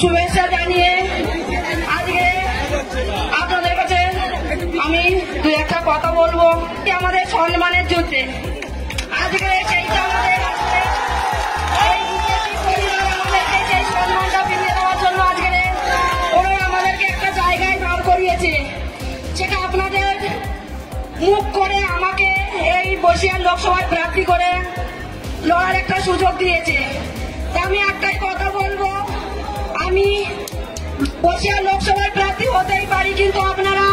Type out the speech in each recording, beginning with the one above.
শুভেচ্ছা জানিয়ে আজকে আপনাদের কাছে আমি দু একটা কথা বলবো। আমাদের সম্মানের যুদ্ধে আজকে সেইটা আমাদের আমাদেরকে সেই সম্মানটা ফিরিয়ে দেওয়ার জন্য আজকে ওরা আমাদেরকে একটা জায়গায় দাঁড় করিয়েছে। সেটা আপনাদের মুখ করে আমাকে এই বসিরহাট লোকসভায় প্রার্থী করে লড়ার একটা সুযোগ দিয়েছে। আমি একটাই কথা বলবো, আমি বসিরহাট লোকসভার প্রার্থী হতেই পারি, কিন্তু আপনারা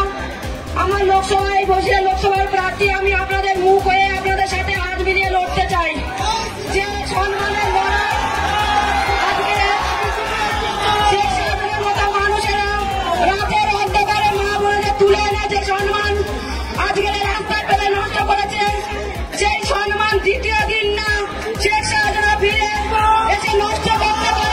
আমার লোকসভায় বসিরহাট লোকসভার প্রার্থী আমি আপনাদের মুখ হয়ে আপনাদের সাথে হাত মিলিয়ে লড়তে চাই। যে সম্মানের লড়াই মতো মানুষেরা রাতের অন্ধকারে মা বোনদের তুলে এনে যে সম্মান আজকের রাস্তায় পেলে নষ্ট করেছে, সেই সম্মান দ্বিতীয় দিন না শেখ শাহজাহান ফিরে এসে নষ্ট করতে পারে।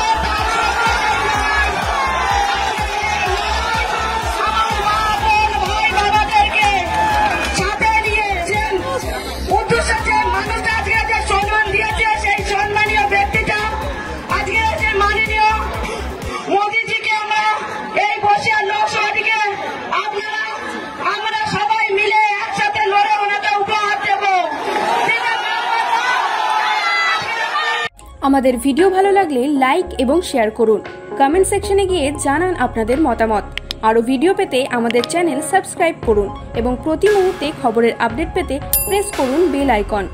আমাদের ভিডিও ভালো লাগলে লাইক এবং শেয়ার করুন। কমেন্ট সেকশনে গিয়ে জানান আপনাদের মতামত। আরও ভিডিও পেতে আমাদের চ্যানেল সাবস্ক্রাইব করুন এবং প্রতি মুহূর্তে খবরের আপডেট পেতে প্রেস করুন বেল আইকন।